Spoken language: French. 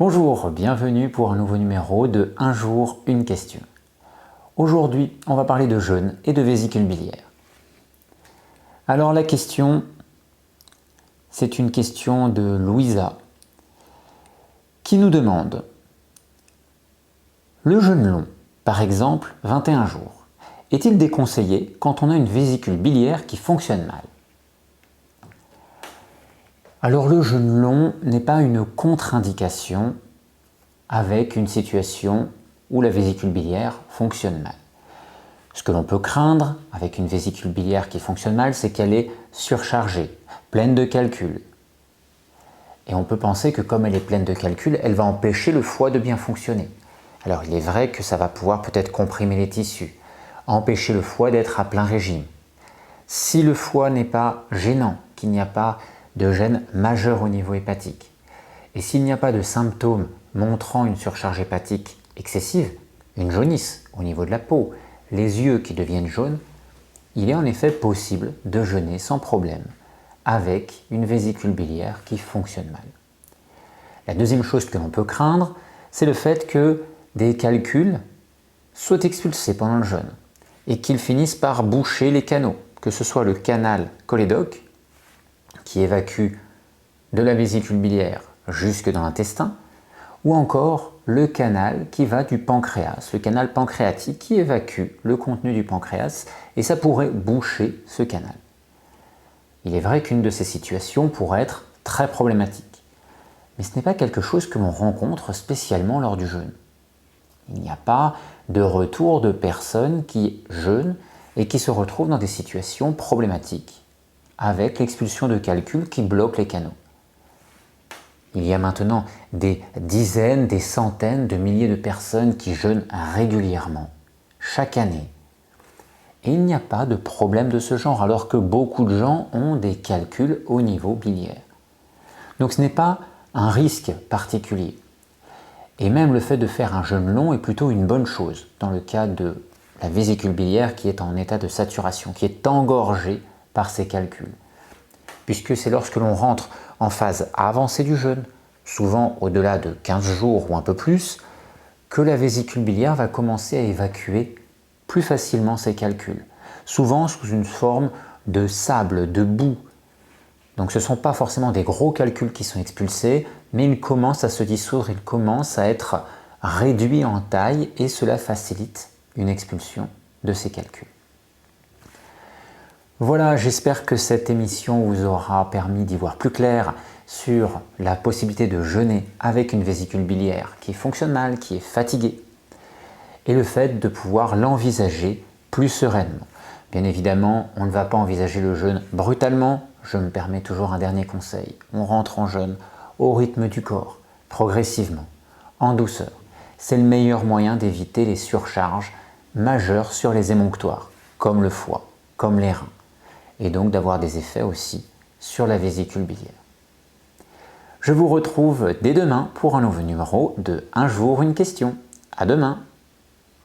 Bonjour, bienvenue pour un nouveau numéro de Un jour, une question. Aujourd'hui, on va parler de jeûne et de vésicule biliaire. Alors la question, c'est une question de Louisa qui nous demande: le jeûne long, par exemple 21 jours, est-il déconseillé quand on a une vésicule biliaire qui fonctionne mal? Alors le jeûne long n'est pas une contre-indication avec une situation où la vésicule biliaire fonctionne mal. Ce que l'on peut craindre avec une vésicule biliaire qui fonctionne mal, c'est qu'elle est surchargée, pleine de calculs. Et on peut penser que comme elle est pleine de calculs, elle va empêcher le foie de bien fonctionner. Alors il est vrai que ça va pouvoir peut-être comprimer les tissus, empêcher le foie d'être à plein régime. Si le foie n'est pas gênant, qu'il n'y a pas de gêne majeur au niveau hépatique, et s'il n'y a pas de symptômes montrant une surcharge hépatique excessive, une jaunisse au niveau de la peau, les yeux qui deviennent jaunes, il est en effet possible de jeûner sans problème avec une vésicule biliaire qui fonctionne mal. La deuxième chose que l'on peut craindre, c'est le fait que des calculs soient expulsés pendant le jeûne et qu'ils finissent par boucher les canaux, que ce soit le canal cholédoque qui évacue de la vésicule biliaire jusque dans l'intestin, ou encore le canal qui va du pancréas, le canal pancréatique qui évacue le contenu du pancréas, et ça pourrait boucher ce canal. Il est vrai qu'une de ces situations pourrait être très problématique, mais ce n'est pas quelque chose que l'on rencontre spécialement lors du jeûne. Il n'y a pas de retour de personnes qui jeûnent et qui se retrouvent dans des situations problématiques avec l'expulsion de calculs qui bloquent les canaux. Il y a maintenant des dizaines, des centaines de milliers de personnes qui jeûnent régulièrement, chaque année. Et il n'y a pas de problème de ce genre, alors que beaucoup de gens ont des calculs au niveau biliaire. Donc ce n'est pas un risque particulier. Et même le fait de faire un jeûne long est plutôt une bonne chose dans le cas de la vésicule biliaire qui est en état de saturation, qui est engorgée par ces calculs. Puisque c'est lorsque l'on rentre en phase avancée du jeûne, souvent au-delà de 15 jours ou un peu plus, que la vésicule biliaire va commencer à évacuer plus facilement ces calculs, souvent sous une forme de sable, de boue. Donc ce ne sont pas forcément des gros calculs qui sont expulsés, mais ils commencent à se dissoudre, ils commencent à être réduits en taille et cela facilite une expulsion de ces calculs. Voilà, j'espère que cette émission vous aura permis d'y voir plus clair sur la possibilité de jeûner avec une vésicule biliaire qui fonctionne mal, qui est fatiguée, et le fait de pouvoir l'envisager plus sereinement. Bien évidemment, on ne va pas envisager le jeûne brutalement, je me permets toujours un dernier conseil. On rentre en jeûne au rythme du corps, progressivement, en douceur. C'est le meilleur moyen d'éviter les surcharges majeures sur les émonctoires, comme le foie, comme les reins, et donc d'avoir des effets aussi sur la vésicule biliaire. Je vous retrouve dès demain pour un nouveau numéro de Un jour, une question. À demain!